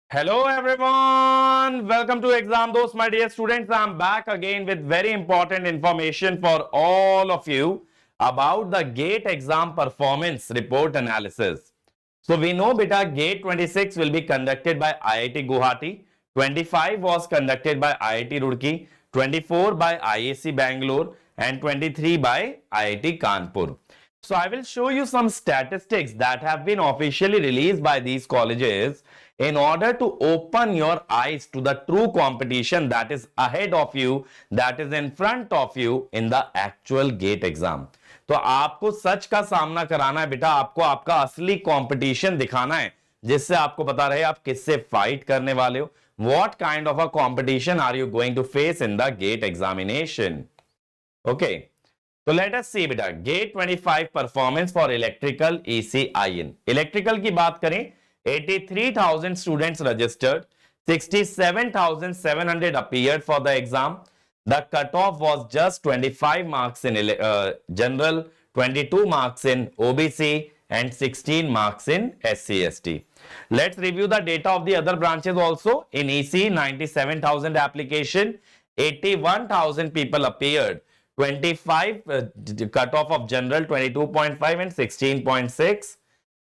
Hello everyone, welcome to ExamDost, my dear students. I'm back again with very important information for all of you about the GATE exam performance report analysis. So we know beta GATE 26 will be conducted by IIT Guwahati, 25 was conducted by IIT Roorkee, 24 by IAC Bangalore and 23 by IIT Kanpur. So I will show you some statistics that have been officially released by these colleges in order to open your eyes to the true competition that is ahead of you, that is in front of you in the actual GATE exam. तो आपको सच का सामना कराना है बेटा, आपको आपका असली कंपटीशन दिखाना है जिससे आपको पता रहे आप किससे फाइट करने वाले हो. What kind of a competition are you going to face in the GATE examination? Okay. तो लेट अस सी बेटा GATE 25 performance for electrical ECIN. Electrical की बात करें 83,000 students registered, 67,700 appeared for the exam. The cutoff was just 25 marks in general, 22 marks in OBC and 16 marks in SC/ST. Let's review the data of the other branches also. In EC 97,000 application, 81,000 people appeared. 25 cutoff of general 22.5 and 16.6,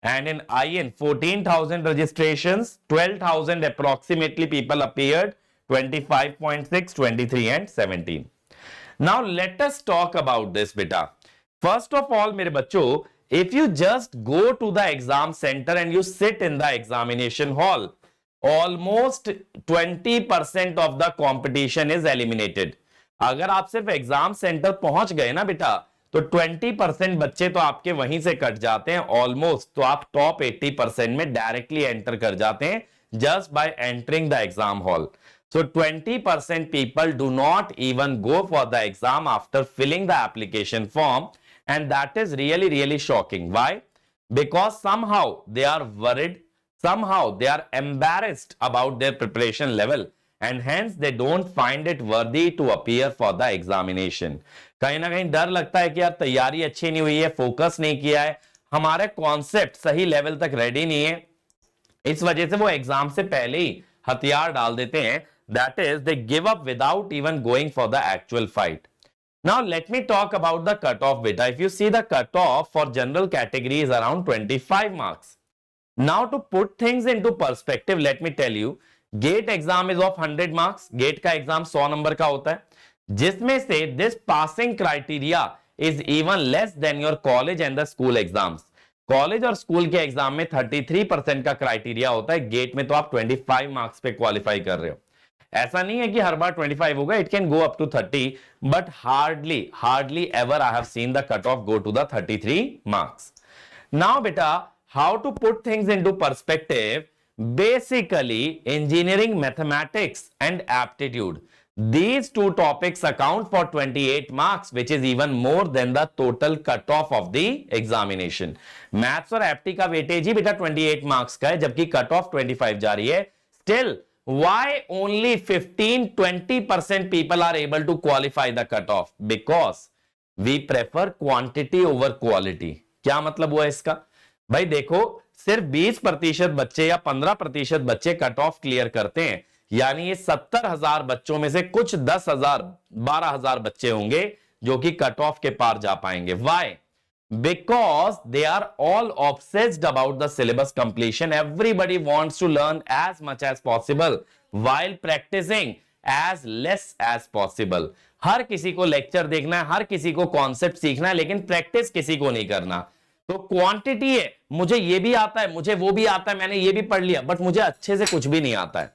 and in IN 14,000 registrations, 12,000 approximately people appeared, 25.6, 23 and 17. Now let us talk about this beta. First of all मेरे बच्चों, if you just go to the exam center and you sit in the examination hall, almost 20% of the competition is eliminated. अगर आप सिर्फ exam centre पहुंच गए ना बेटा तो 20% बच्चे तो आपके वहीं से कट जाते हैं ऑलमोस्ट. तो आप टॉप 80% में डायरेक्टली एंटर कर जाते हैं just by entering the exam hall. So 20% people do not even go for the exam after filling the application form, and that is really shocking. Why? Because somehow they are worried, somehow they are embarrassed about their preparation level, and hence they don't find it worthy to appear for the examination. कहीं ना कहीं डर लगता है कि यार तैयारी अच्छी नहीं हुई है, फोकस नहीं किया है, हमारे कॉन्सेप्ट सही लेवल तक रेडी नहीं है, इस वजह से वो एग्जाम से पहले ही हथियार डाल देते हैं. That is they give up without even going for the actual fight. Now let me talk about the cutoff beta. If you see the cutoff for general category is around 25 marks. Now to put things into perspective, let me tell you, GATE exam is of 100 marks. GATE का exam 100 नंबर का होता है, जिसमें से this passing criteria is even less than your college and the school exams. College और school के exam में 33% का क्राइटेरिया होता है, गेट में तो आप 25 मार्क्स पे क्वालिफाई कर रहे हो. ऐसा नहीं है कि हर बार 25 होगा, it can go up to 30, but hardly ever I have seen the cut off go to the 33 marks. Now बेटा, how to put things into perspective. Basically, engineering, mathematics and aptitude, these two topics account for 28 marks, which is even more than the total cutoff of the examination. Maths और apti का weightage ही बेटा 28 marks का है, जबकि cutoff 25 जा रही है. Still, why only 15-20% people are able to qualify the cutoff? Because we prefer quantity over quality. क्या मतलब हुआ इसका? भाई देखो, सिर्फ 20% बच्चे या 15% बच्चे कट ऑफ क्लियर करते हैं, यानी ये 70,000 बच्चों में से कुछ 10,000 12,000 बच्चे होंगे जो कि कट ऑफ के पार जा पाएंगे. Why? Because they are all obsessed about the syllabus completion. Everybody wants to learn as much as possible while practising as less as possible. हर किसी को लेक्चर देखना है, हर किसी को कॉन्सेप्ट सीखना है, लेकिन प्रैक्टिस किसी को नहीं करना. तो क्वांटिटी है, मुझे ये भी आता है, मुझे वो भी आता है, मैंने ये भी पढ़ लिया, बट मुझे अच्छे से कुछ भी नहीं आता है.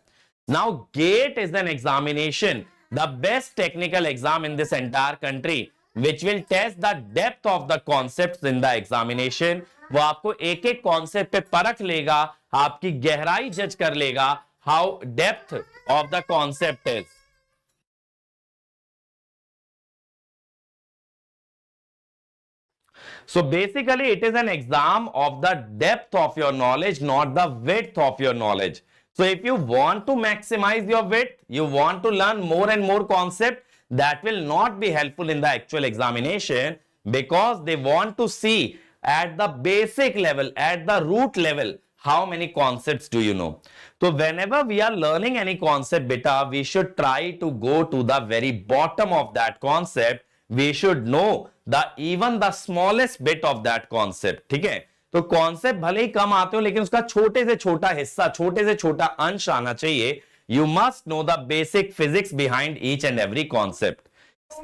Now GATE is an examination, the best technical exam in this entire country, which will test the depth of the concept in the examination. वो आपको एक एक कॉन्सेप्ट पे परख लेगा, आपकी गहराई जज कर लेगा, how depth of the concept is. So basically it is an exam of the depth of your knowledge, not the width of your knowledge. So if you want to maximize your width, you want to learn more and more concept, that will not be helpful in the actual examination, because they want to see at the basic level, at the root level, how many concepts do you know? So whenever we are learning any concept, beta, we should try to go to the very bottom of that concept. We should know even the smallest bit of that concept. ठीक है? तो concept भले ही कम आते हो, लेकिन उसका छोटे से छोटा हिस्सा, छोटे से छोटा अंश आना चाहिए. You must know the basic physics behind each and every concept.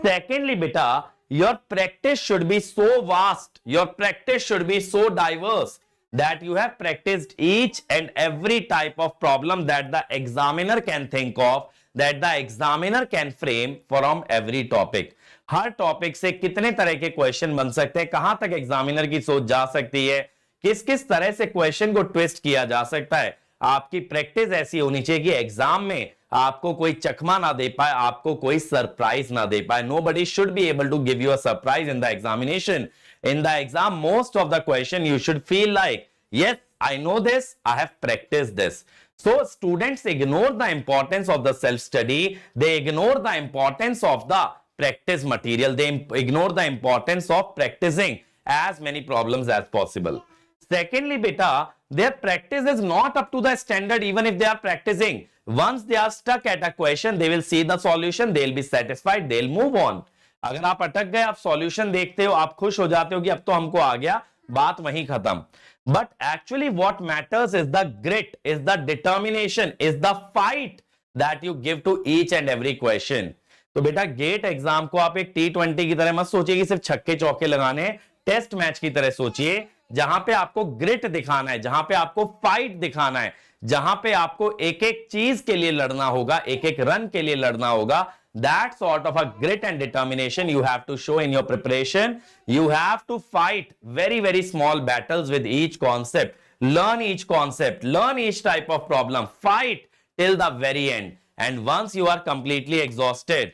Secondly, beta, your practice should be so vast, your practice should be so diverse that you have practiced each and every type of problem that the examiner can think of, that the examiner can frame from every topic. Her topic से कितने तरह के question बन सकते हैं, कहां तक examiner की सोच जा सकती है, किस किस तरह से क्वेश्चन को ट्विस्ट किया जा सकता है. आपकी प्रैक्टिस ऐसी होनी चाहिए कि एग्जाम में आपको कोई चकमा ना दे पाए, आपको कोई सरप्राइज ना दे पाए. Nobody should be able to give you a surprise in the examination. In the exam, most of the question you should feel like, yes, I know this, I have practiced this. So students ignore the importance of the self-study. They ignore the importance of the practice material. They ignore the importance of practicing as many problems as possible. Secondly, beta, their practice is not up to the standard even if they are practicing. Once they are stuck at a question, they will see the solution, they will be satisfied, they will move on. अगर आप अटक गए, आप solution देखते हो, आप खुश हो जाते हो कि अब तो हमको आ गया, बात वहीं खत्म. But actually what matters is the grit, is the determination, is the fight that you give to each and every question. तो बेटा गेट एग्जाम को आप एक T20 की तरह मत सोचिए कि सिर्फ छक्के चौके लगाने, टेस्ट मैच की तरह सोचिए, जहां पे आपको ग्रिट दिखाना है, जहां पे आपको फाइट दिखाना है, जहां पे आपको एक एक चीज के लिए लड़ना होगा, एक एक रन के लिए लड़ना होगा. That sort of a grit and determination you have to show in your preparation. You have to fight very, very small battles with each concept. Learn each concept, learn each type of problem, fight till the very end. And once you are completely exhausted,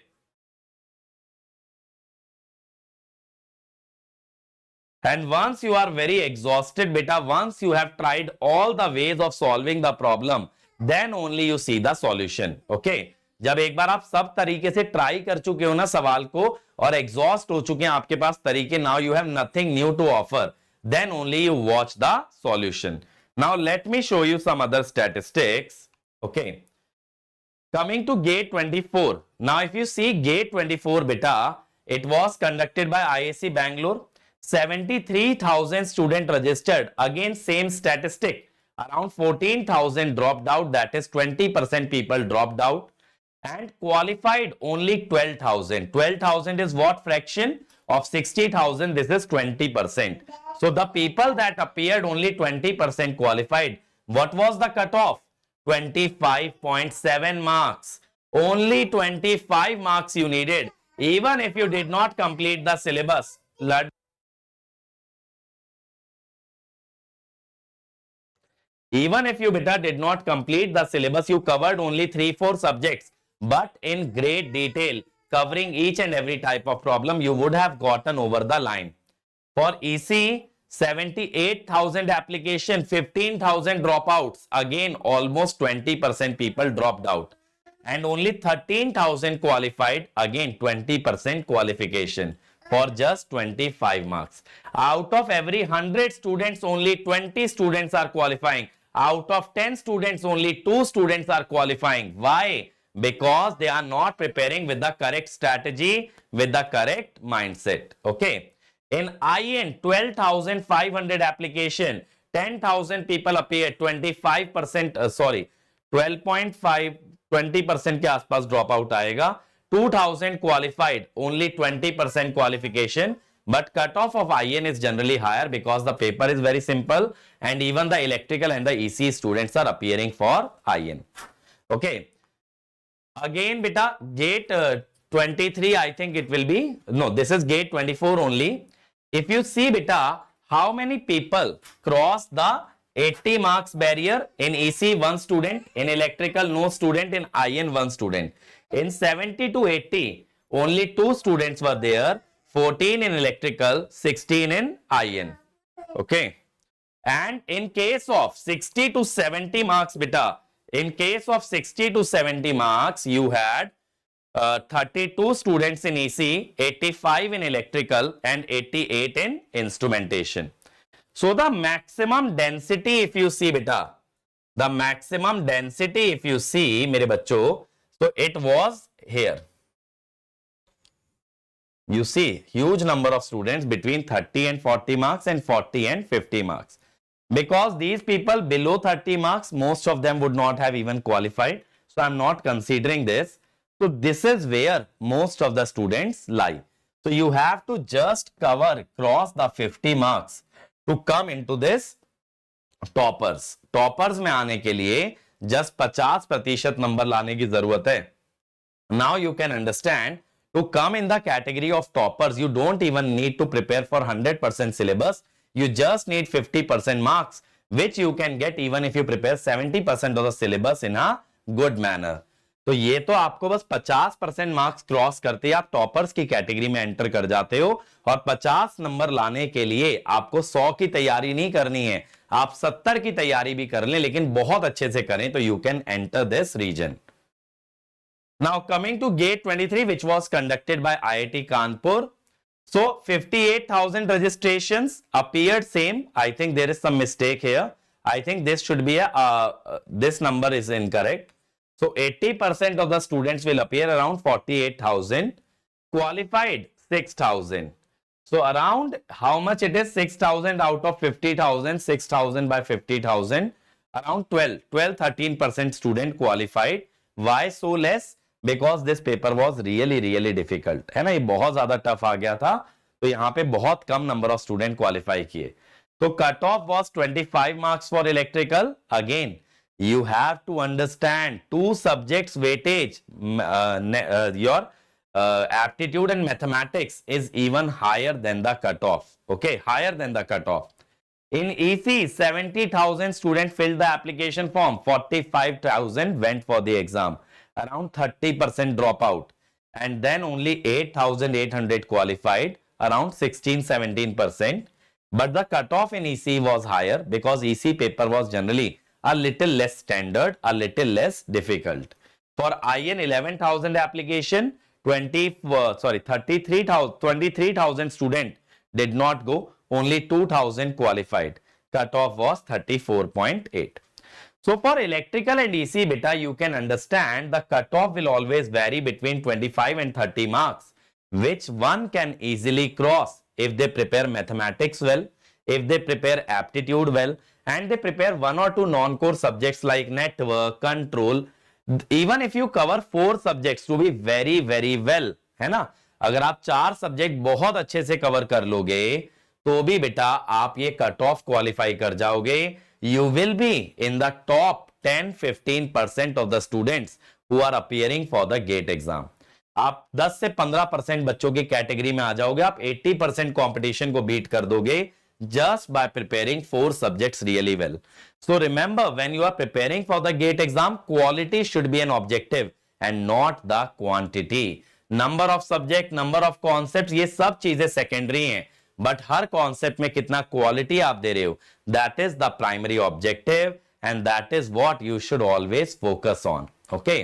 and once you are very exhausted, beta, once you have tried all the ways of solving the problem, then only you see the solution. Okay? जब एक बार आप सब तरीके से try कर चुके हो ना सवाल को और एग्जॉस्ट हो चुके हैं, आपके पास तरीके, now you have nothing new to offer, then only you watch the solution. Now let me show you some other statistics. Okay, coming to gate 24. Now if you see gate 24, beta, it was conducted by IAC Bangalore. 73,000 students registered. Again same statistic, around 14,000 dropped out, that is 20% people dropped out, and qualified only 12,000. 12,000 is what fraction of 60,000? This is 20%. So the people that appeared, only 20% qualified. What was the cutoff? 25.7 marks. Only 25 marks you needed. Even if you did not complete the syllabus. Even if you beta did not complete the syllabus, you covered only 3-4 subjects, but in great detail, covering each and every type of problem, you would have gotten over the line. For EC, 78,000 application, 15,000 dropouts. Again, almost 20% people dropped out. And only 13,000 qualified. Again, 20% qualification for just 25 marks. Out of every 100 students, only 20 students are qualifying. Out of 10 students, only 2 students are qualifying. Why? Because they are not preparing with the correct strategy, with the correct mindset. Okay. In IN, 12,500 application, 10,000 people appeared, 25%, 12.5, 20% के आसपास drop out आएगा. 2,000 qualified, only 20% qualification. But cutoff of IN is generally higher because the paper is very simple and even the electrical and the EC students are appearing for IN. Okay. Again, beta, gate 23, I think it will be, no, this is gate 24 only. If you see, beta, how many people cross the 80 marks barrier? In EC, 1 student, in electrical, no student, in IN, 1 student. In 70 to 80, only 2 students were there, 14 in electrical, 16 in IN. Okay. And in case of 60 to 70 marks, beta, in case of 60 to 70 marks, you had 32 students in EC, 85 in electrical and 88 in instrumentation. So the maximum density if you see beta, the maximum density if you see मेरे बच्चों, so it was here. You see huge number of students between 30 and 40 marks and 40 and 50 marks. Because these people below 30 marks, most of them would not have even qualified. So I'm not considering this. So this is where most of the students lie. So you have to just cross the 50 marks to come into this toppers. Toppers में आने के लिए just 50% number लाने की जरूरत है. Now you can understand, to come in the category of toppers, you don't even need to prepare for 100% syllabus. You just need 50% marks, which you can get even if you prepare 70% of the syllabus in a good manner. तो ये तो आपको बस 50% marks cross करते ही आप toppers की category में enter कर जाते हो, और 50 नंबर लाने के लिए आपको 100 की तैयारी नहीं करनी है, आप 70 की तैयारी भी कर लें, लेकिन बहुत अच्छे से करें तो you can enter this region. Now coming to gate 23, which was conducted by IIT Kanpur. So 58,000 registrations appeared same. I think there is some mistake here. I think this should be this number is incorrect. So 80% of the students will appear, around 48,000. Qualified 6,000. So around how much it is? 6,000 out of 50,000, 6,000 by 50,000. Around 13% student qualified. Why so less? Because this paper was really difficult. है ना, ये बहुत ज्यादा tough आ गया था, तो यहाँ पे बहुत कम नंबर ऑफ स्टूडेंट क्वालिफाई किए. तो cut off was 25 marks for electrical. Again you have to understand two subjects weightage. Your aptitude and mathematics is even higher than the cutoff. Okay, higher than the cutoff. In EC, 70,000 students filled the application form. 45,000 went for the exam. Around 30% dropout. And then only 8,800 qualified. Around 16-17%. But the cutoff in EC was higher because EC paper was generally a little less standard, a little less difficult. For IN, 11,000 application, 23,000 student did not go, only 2,000 qualified. Cutoff was 34.8. So for electrical and EC beta, you can understand the cutoff will always vary between 25 and 30 marks, which one can easily cross if they prepare mathematics well, if they prepare aptitude well, and they prepare one or two non-core subjects like network, control. Even if you cover 4 subjects to be very well, है ना, अगर आप 4 subject बहुत अच्छे से cover कर लोगे तो भी बेटा आप ये कट ऑफ क्वालिफाई कर जाओगे. You will be in the top 10-15% of the students who are appearing for the GATE exam. आप 10 से 15% बच्चों की कैटेगरी में आ जाओगे, आप 80% कंपटीशन को बीट कर दोगे just by preparing 4 subjects really well. So remember, when you are preparing for the GATE exam, quality should be an objective and not the quantity. Number of subject, number of concepts, ये सब चीजें secondary हैं, but her concept में कितना quality आप दे रहे हो, that is the primary objective and that is what you should always focus on. Okay?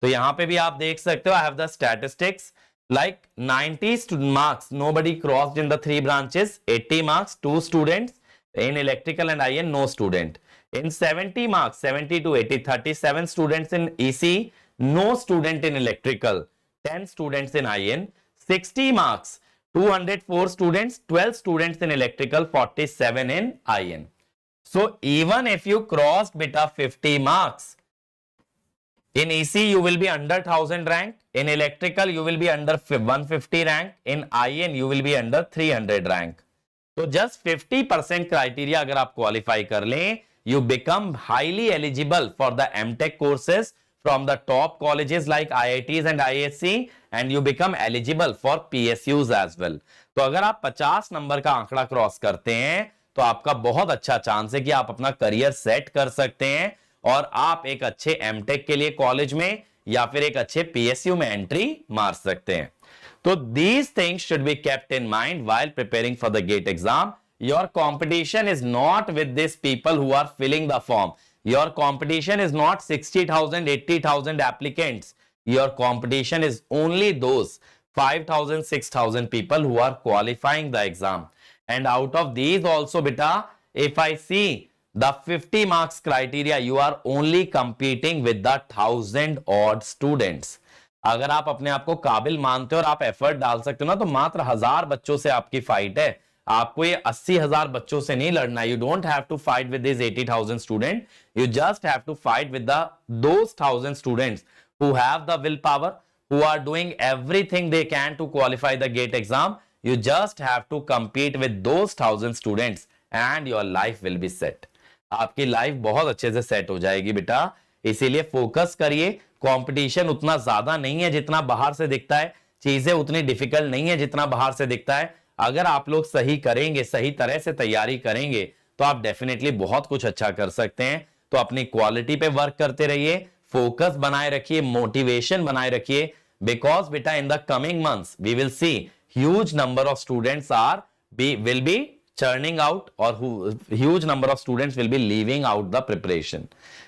तो यहां पे भी आप देख सकते हो, I have the statistics. Like 90 marks, nobody crossed in the 3 branches. 80 marks, 2 students. In electrical and IN, no student. In 70 marks, 70 to 80, 37 students in EC, no student in electrical. 10 students in IN. 60 marks, 204 students, 12 students in electrical, 47 in IN. So even if you crossed beta 50 marks, in EC you will be under 1000 rank, in electrical you will be under 150 rank, in IN you will be under 300 rank. So just 50% criteria अगर आप qualify कर लें, you become highly eligible for the MTech courses from the top colleges like IITs and ISC, and you become eligible for PSUs as well. तो अगर आप 50 number का आंकड़ा cross करते हैं तो आपका बहुत अच्छा चांस है कि आप अपना करियर सेट कर सकते हैं और आप एक अच्छे एमटेक के लिए कॉलेज में या फिर एक अच्छे पीएसयू में एंट्री मार सकते हैं. तो these things should be kept in mind while preparing for the GATE exam. Your competition is not with these people who are filling the form. Your competition is not 60,000, 80,000 applicants. Your competition is only those 5,000, 6,000 people who are qualifying the exam. and out of these also beta, if I see the 50 marks criteria, you are only competing with the 1000 odd students. अगर आप अपने आप को काबिल मानते हो और आप एफर्ट डाल सकते हो ना, तो मात्र 1000 बच्चों से आपकी फाइट है. आपको ये 80,000 बच्चों से नहीं लड़ना. You don't have to fight with this 80,000 student. You just have to fight with those 1000 students who have the willpower, who are doing everything they can to qualify the GATE exam. You just have to compete with those 1000 students and your life will be set. आपकी life बहुत अच्छे से set हो जाएगी बेटा. इसीलिए focus करिए. Competition उतना ज्यादा नहीं है जितना बाहर से दिखता है. चीजें उतनी डिफिकल्ट नहीं है जितना बाहर से दिखता है. अगर आप लोग सही करेंगे, सही तरह से तैयारी करेंगे, तो आप डेफिनेटली बहुत कुछ अच्छा कर सकते हैं. तो अपनी क्वालिटी पे वर्क करते रहिए, फोकस बनाए रखिए, मोटिवेशन बनाए रखिए. बिकॉज बेटा in the coming months we will see huge number of students will be churning out, और huge number of students will be leaving out the preparation.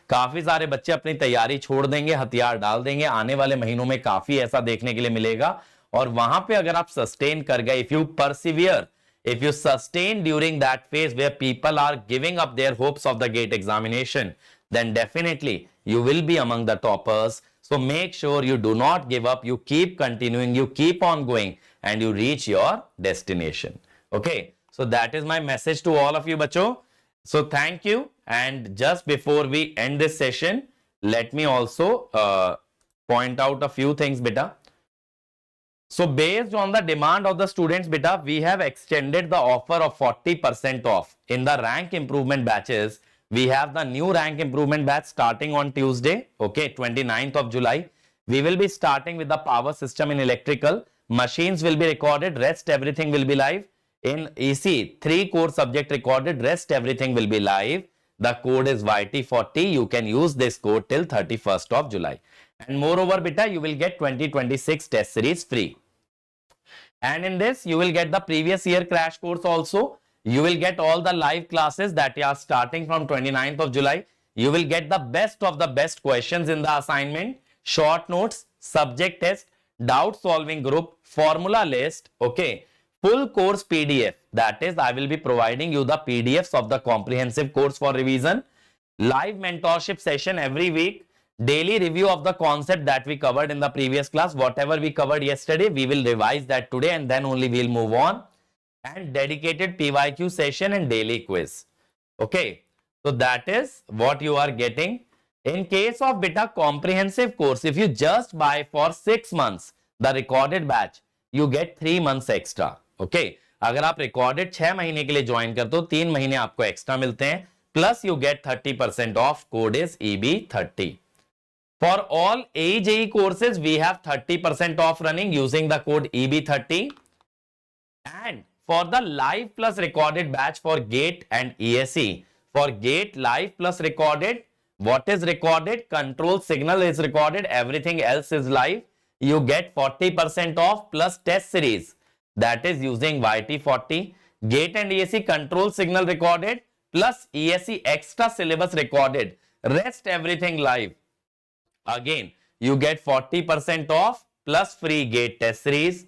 काफी सारे बच्चे अपनी तैयारी छोड़ देंगे, हथियार डाल देंगे. आने वाले महीनों में काफी ऐसा देखने के लिए मिलेगा. और वहां पे अगर आप सस्टेन कर गए, if you persevere, if you sustain during that phase where people are giving up their hopes of the GATE examination, then definitely you will be among the toppers. So make sure you do not give up, you keep continuing, you keep on going, and you reach your destination. Okay, so that is my message to all of you bacho. So thank you. And just before we end this session, let me also point out a few things beta. So based on the demand of the students beta, we have extended the offer of 40% off in the rank improvement batches. We have the new rank improvement batch starting on Tuesday, okay, 29th of July. We will be starting with the power system in electrical. Machines will be recorded, rest everything will be live. In EC, 3 core subject recorded, rest everything will be live. The code is YT40. You can use this code till 31st of July. And moreover, beta, you will get 2026 test series free. And in this, you will get the previous year crash course also. You will get all the live classes that are starting from 29th of July. You will get the best of the best questions in the assignment, short notes, subject test, doubt solving group, formula list, okay. Full course PDF, that is, I will be providing you the PDFs of the comprehensive course for revision, live mentorship session every week, daily review of the concept that we covered in the previous class. Whatever we covered yesterday, we will revise that today and then only we will move on, and dedicated PYQ session and daily quiz. Okay, so that is what you are getting. In case of beta comprehensive course, if you just buy for 6 months the recorded batch, you get 3 months extra. Okay, अगर आप recorded 6 महीने के लिए join करते हो, 3 महीने आपको extra मिलते हैं. Plus you get 30% off. Code is EB30. For all AJE courses, we have 30% off running using the code EB30. And for the live plus recorded batch for GATE and ESE, for GATE live plus recorded, what is recorded? Control signal is recorded, everything else is live. You get 40% off plus test series, that is using YT40. GATE and ESE control signal recorded plus ESE extra syllabus recorded, rest everything live. Again, you get 40% off plus free GATE test series.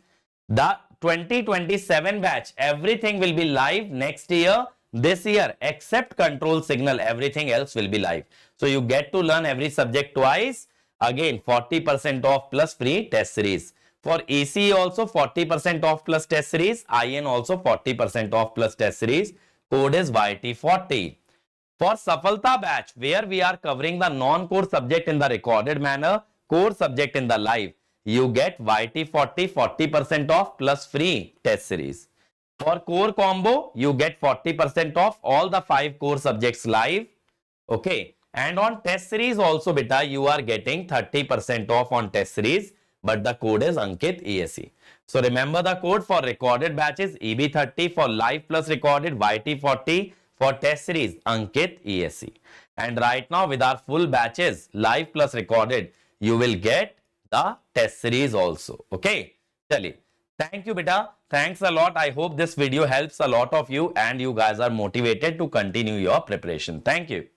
The 2027 batch, everything will be live next year, this year, except control signal, everything else will be live. So you get to learn every subject twice. Again, 40% off plus free test series. For ECE also 40% off plus test series. IN also 40% off plus test series. Code is YT40. For Safalta batch, where we are covering the non-core subject in the recorded manner, core subject in the live, you get YT40 40% off plus free test series. For core combo, you get 40% off all the 5 core subjects live. Okay. And on test series also beta, you are getting 30% off on test series, but the code is Ankit ESE. So remember the code for recorded batches EB30, for live plus recorded YT40, for test series Ankit ESE. And right now with our full batches live plus recorded, you will get the test series also. Okay, chali. Thank you beta. Thanks a lot. I hope this video helps a lot of you and you guys are motivated to continue your preparation. Thank you.